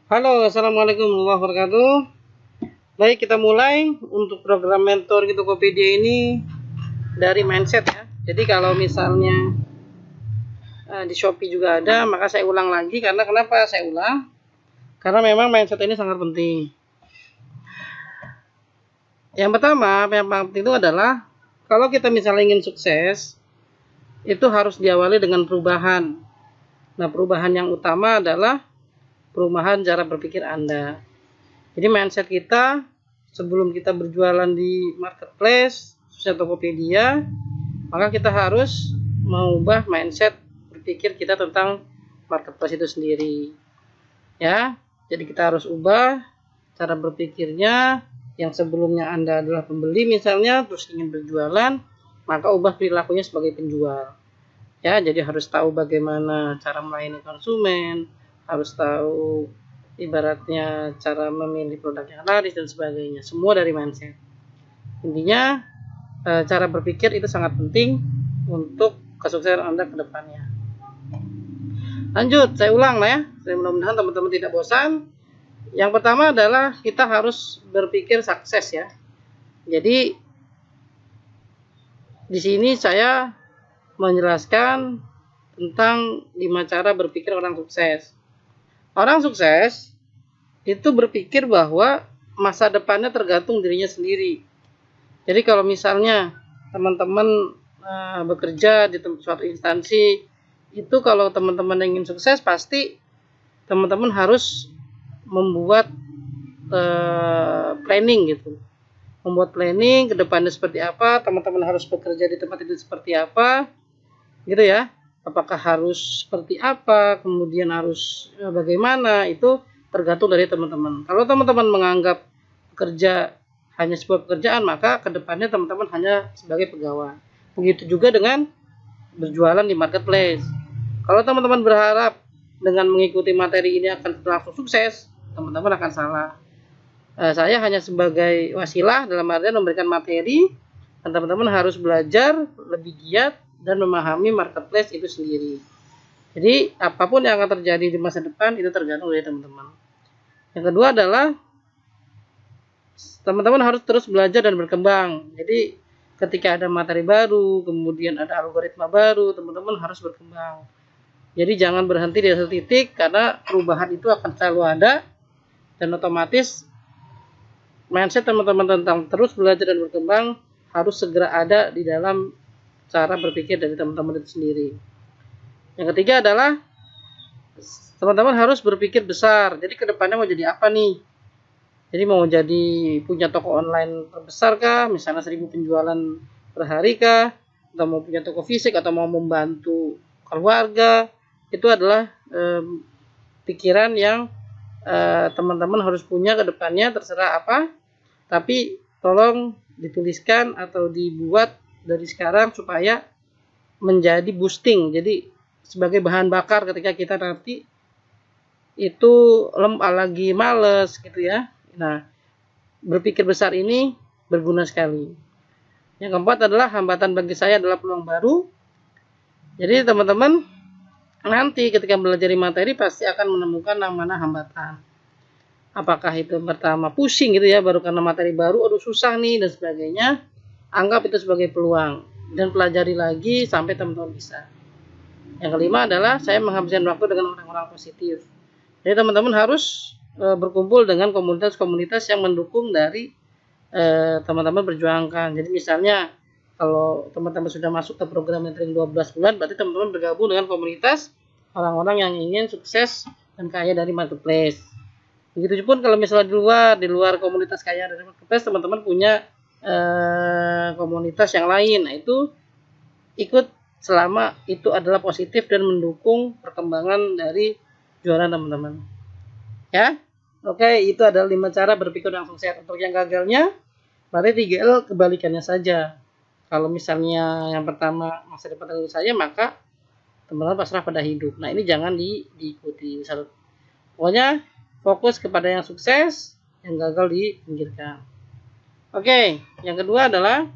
Halo, assalamualaikum warahmatullahi wabarakatuh. Baik, kita mulai untuk program mentor di Tokopedia ini dari mindset ya. Jadi kalau misalnya di Shopee juga ada, maka saya ulang lagi. Karena kenapa saya ulang? Karena memang mindset ini sangat penting. Yang pertama, yang paling penting itu adalah kalau kita misalnya ingin sukses, itu harus diawali dengan perubahan. Nah, perubahan yang utama adalah perubahan cara berpikir Anda. Jadi mindset kita sebelum kita berjualan di marketplace, khususnya Tokopedia, maka kita harus mengubah mindset berpikir kita tentang marketplace itu sendiri. Ya, jadi kita harus ubah cara berpikirnya. Yang sebelumnya Anda adalah pembeli misalnya, terus ingin berjualan, maka ubah perilakunya sebagai penjual. Ya, jadi harus tahu bagaimana cara melayani konsumen, harus tahu ibaratnya cara memilih produk yang laris dan sebagainya. Semua dari mindset. Intinya cara berpikir itu sangat penting untuk kesuksesan Anda ke depannya. Lanjut, saya ulang lah ya. Saya mudah-mudahan teman-teman tidak bosan. Yang pertama adalah kita harus berpikir sukses ya. Jadi di sini saya menjelaskan tentang 5 cara berpikir orang sukses. Orang sukses itu berpikir bahwa masa depannya tergantung dirinya sendiri. Jadi kalau misalnya teman-teman bekerja di suatu instansi, itu kalau teman-teman ingin sukses pasti teman-teman harus membuat planning gitu. Membuat planning ke depannya seperti apa, teman-teman harus bekerja di tempat itu seperti apa, gitu ya. Apakah harus seperti apa, kemudian harus bagaimana, itu tergantung dari teman-teman. Kalau teman-teman menganggap bekerja hanya sebuah pekerjaan, maka kedepannya teman-teman hanya sebagai pegawai. Begitu juga dengan berjualan di marketplace. Kalau teman-teman berharap dengan mengikuti materi ini akan langsung sukses, teman-teman akan salah. Saya hanya sebagai wasilah dalam artian memberikan materi, dan teman-teman harus belajar lebih giat dan memahami marketplace itu sendiri. Jadi apapun yang akan terjadi di masa depan itu tergantung dari teman-teman. Yang kedua adalah teman-teman harus terus belajar dan berkembang. Jadi ketika ada materi baru, kemudian ada algoritma baru, teman-teman harus berkembang. Jadi jangan berhenti di satu titik, karena perubahan itu akan selalu ada, dan otomatis mindset teman-teman tentang terus belajar dan berkembang harus segera ada di dalam cara berpikir dari teman-teman itu sendiri. Yang ketiga adalah teman-teman harus berpikir besar. Jadi kedepannya mau jadi apa nih? Jadi mau jadi punya toko online terbesar kah? Misalnya 1000 penjualan per hari kah? Atau mau punya toko fisik, atau mau membantu keluarga? Itu adalah pikiran yang teman-teman harus punya ke depannya, terserah apa. Tapi tolong dituliskan atau dibuat dari sekarang supaya menjadi boosting. Jadi sebagai bahan bakar ketika kita nanti itu lagi males gitu ya. Nah, berpikir besar ini berguna sekali. Yang keempat adalah hambatan bagi saya adalah peluang baru. Jadi teman-teman nanti ketika belajar materi pasti akan menemukan yang mana hambatan. Apakah itu pertama pusing gitu ya, baru karena materi baru, aduh susah nih dan sebagainya. Anggap itu sebagai peluang dan pelajari lagi sampai teman-teman bisa. Yang kelima adalah saya menghabiskan waktu dengan orang-orang positif. Jadi teman-teman harus berkumpul dengan komunitas-komunitas yang mendukung dari teman-teman berjuangkan. Jadi misalnya kalau teman-teman sudah masuk ke program mentoring 12 bulan, berarti teman-teman bergabung dengan komunitas orang-orang yang ingin sukses dan kaya dari marketplace. Begitu pun kalau misalnya di luar komunitas kaya dari marketplace, teman-teman punya komunitas yang lain. Nah, itu ikut selama itu adalah positif dan mendukung perkembangan dari jualan teman-teman. Ya, oke, itu adalah 5 cara berpikir yang sukses. Untuk yang gagalnya, berarti 3L kebalikannya saja. Kalau misalnya yang pertama masa depan tentu saja, maka teman-teman pasrah pada hidup. Nah, ini jangan diikuti. Pokoknya fokus kepada yang sukses, yang gagal dipinggirkan. Oke, yang kedua adalah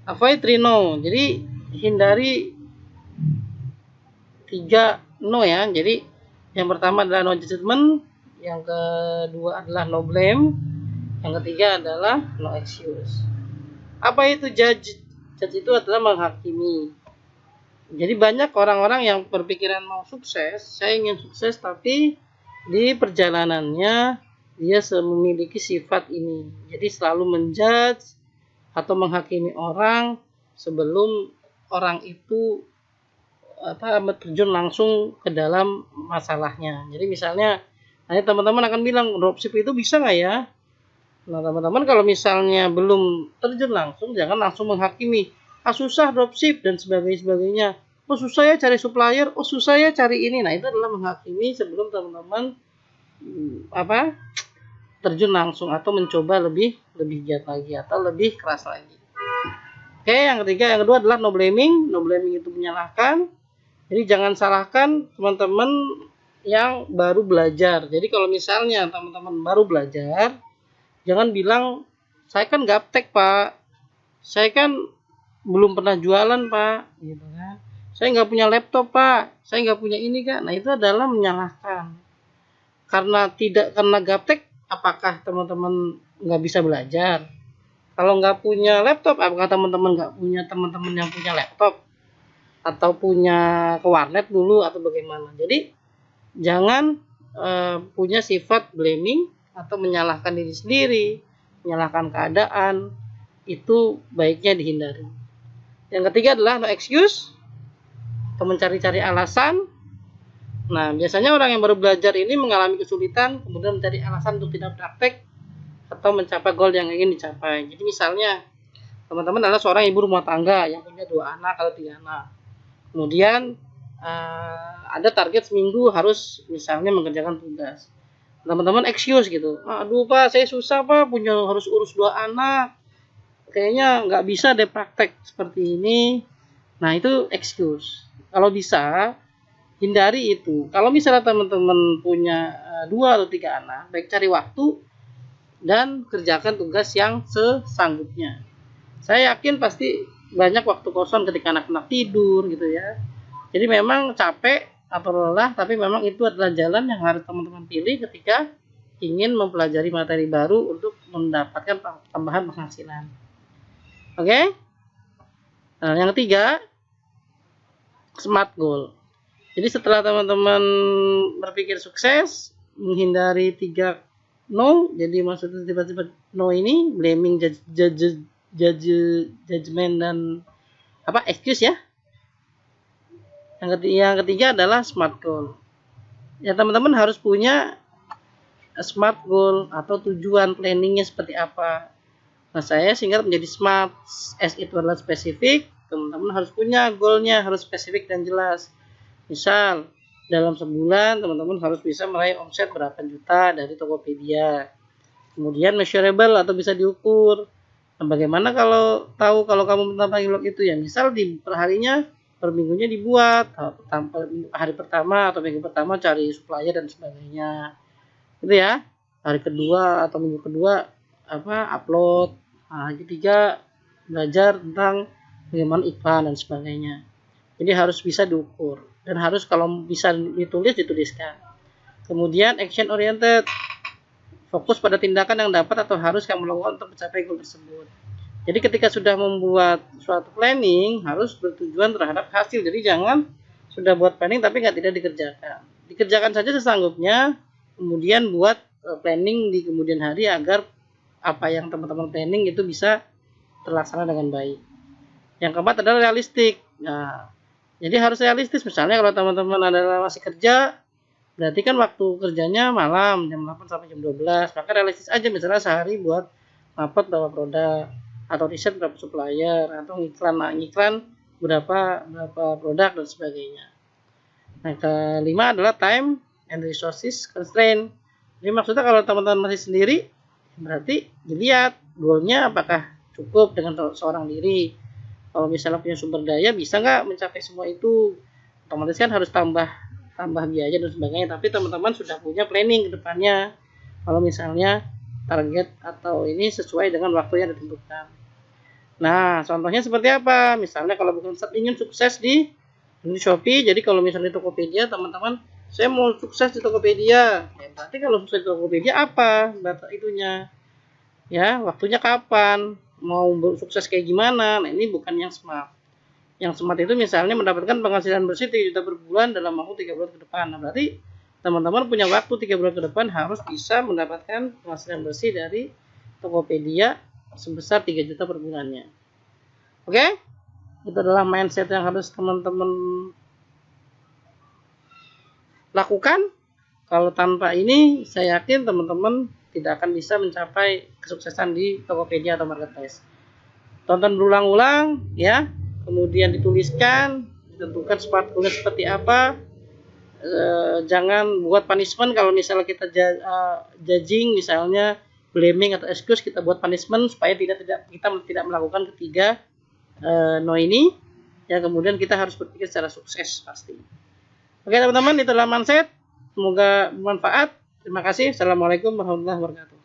avoid 3 no. Jadi hindari 3 no ya. Jadi Yang pertama adalah no judgment, yang kedua adalah no blame, yang ketiga adalah no excuse. Apa itu judge? Judge itu adalah menghakimi. Jadi banyak orang-orang yang berpikiran mau sukses, saya ingin sukses, tapi di perjalanannya dia memiliki sifat ini. Jadi selalu menjudge atau menghakimi orang sebelum orang itu terjun langsung ke dalam masalahnya. Jadi misalnya, nanti teman-teman akan bilang dropship itu bisa nggak ya? Nah teman-teman kalau misalnya belum terjun langsung, jangan langsung menghakimi. Ah susah dropship dan sebagainya. Oh susah ya cari supplier, oh susah ya cari ini. Nah itu adalah menghakimi sebelum teman-teman terjun langsung atau mencoba lebih giat lagi atau lebih keras lagi. Oke, yang kedua adalah no blaming. No blaming itu menyalahkan. Jadi jangan salahkan teman-teman yang baru belajar. Jadi kalau misalnya teman-teman baru belajar, jangan bilang saya kan gaptek Pak, saya kan belum pernah jualan Pak, gitu kan. Saya nggak punya laptop Pak, saya nggak punya ini Kak. Nah itu adalah menyalahkan. Karena gaptek, apakah teman-teman nggak bisa belajar? Kalau nggak punya laptop, apakah teman-teman nggak punya teman-teman yang punya laptop? Atau punya ke warnet dulu atau bagaimana? Jadi jangan punya sifat blaming atau menyalahkan diri sendiri, menyalahkan keadaan, itu baiknya dihindari. Yang ketiga adalah no excuse atau mencari-cari alasan. Nah, biasanya orang yang baru belajar ini mengalami kesulitan, kemudian mencari alasan untuk tidak praktek atau mencapai goal yang ingin dicapai. Jadi misalnya, teman-teman adalah seorang ibu rumah tangga yang punya 2 anak atau 3 anak. Kemudian ada target seminggu harus misalnya mengerjakan tugas. Teman-teman excuse gitu. Aduh Pak, saya susah Pak, harus urus 2 anak. Kayaknya nggak bisa deh praktek seperti ini. Nah itu excuse. Kalau bisa hindari itu. Kalau misalnya teman-teman punya 2 atau 3 anak, baik cari waktu dan kerjakan tugas yang sesanggupnya. Saya yakin pasti banyak waktu kosong ketika anak-anak tidur gitu ya. Jadi memang capek atau lelah, tapi memang itu adalah jalan yang harus teman-teman pilih ketika ingin mempelajari materi baru untuk mendapatkan tambahan penghasilan. Oke? Nah, yang ketiga, smart goal. Jadi setelah teman-teman berpikir sukses, menghindari 3 no, jadi maksudnya tiba-tiba no ini, blaming, judgment dan excuse ya. Yang ketiga adalah smart goal. Ya teman-teman harus punya smart goal atau tujuan planningnya seperti apa. Nah saya singkat menjadi smart. S itu adalah spesifik. Teman-teman harus punya goalnya, harus spesifik dan jelas. Misal dalam sebulan teman-teman harus bisa meraih omset berapa juta dari Tokopedia. Kemudian measurable atau bisa diukur. Nah, bagaimana kalau tahu kalau kamu menambah log itu ya? Misal di perharinya, per minggunya dibuat, hari pertama atau minggu pertama cari supplier dan sebagainya. Gitu ya. Hari kedua atau minggu kedua upload. Nah, hari ketiga belajar tentang bagaimana iklan dan sebagainya. Jadi harus bisa diukur dan harus kalau bisa dituliskan. Kemudian action oriented. Fokus pada tindakan yang dapat atau harus kamu lakukan untuk mencapai goal tersebut. Jadi ketika sudah membuat suatu planning harus bertujuan terhadap hasil. Jadi jangan sudah buat planning tapi tidak dikerjakan. Dikerjakan saja sesanggupnya. Kemudian buat planning di kemudian hari agar apa yang teman-teman planning itu bisa terlaksana dengan baik. Yang keempat adalah realistik. Nah, jadi harus realistis. Misalnya kalau teman-teman adalah masih kerja, berarti kan waktu kerjanya malam jam 8 sampai jam 12. Maka realistis aja misalnya sehari buat dapat berapa produk atau riset berapa supplier atau ngiklan berapa produk dan sebagainya. Nah, kelima adalah time and resources constraint. Jadi maksudnya kalau teman-teman masih sendiri berarti dilihat goalnya apakah cukup dengan seorang diri. Kalau misalnya punya sumber daya bisa nggak mencapai semua itu, otomatis kan harus tambah biaya dan sebagainya. Tapi teman-teman sudah punya planning ke depannya kalau misalnya target atau ini sesuai dengan waktu yang ditentukan. Nah contohnya seperti apa? Misalnya kalau bukan ingin sukses di Shopee, jadi kalau misalnya Tokopedia teman-teman Saya mau sukses di Tokopedia. Ya, berarti kalau sukses di Tokopedia apa data itunya? Ya, waktunya kapan? Mau sukses kayak gimana? Nah, ini bukan yang smart. Yang smart itu misalnya mendapatkan penghasilan bersih 3 juta per bulan dalam waktu 3 bulan ke depan. Nah, berarti teman-teman punya waktu 3 bulan ke depan harus bisa mendapatkan penghasilan bersih dari Tokopedia sebesar 3 juta per bulannya. Oke? Itu adalah mindset yang harus teman-teman lakukan. Kalau tanpa ini, saya yakin teman-teman tidak akan bisa mencapai kesuksesan di Tokopedia atau marketplace. Tonton berulang-ulang, ya, kemudian dituliskan, ditentukan sepatunya seperti apa. Jangan buat punishment kalau misalnya kita judging, misalnya blaming atau excuse, kita buat punishment supaya kita tidak melakukan ketiga no ini. Ya, kemudian kita harus berpikir secara sukses pasti. Oke teman-teman, itulah mindset. Semoga bermanfaat. Terima kasih. Assalamualaikum warahmatullahi wabarakatuh.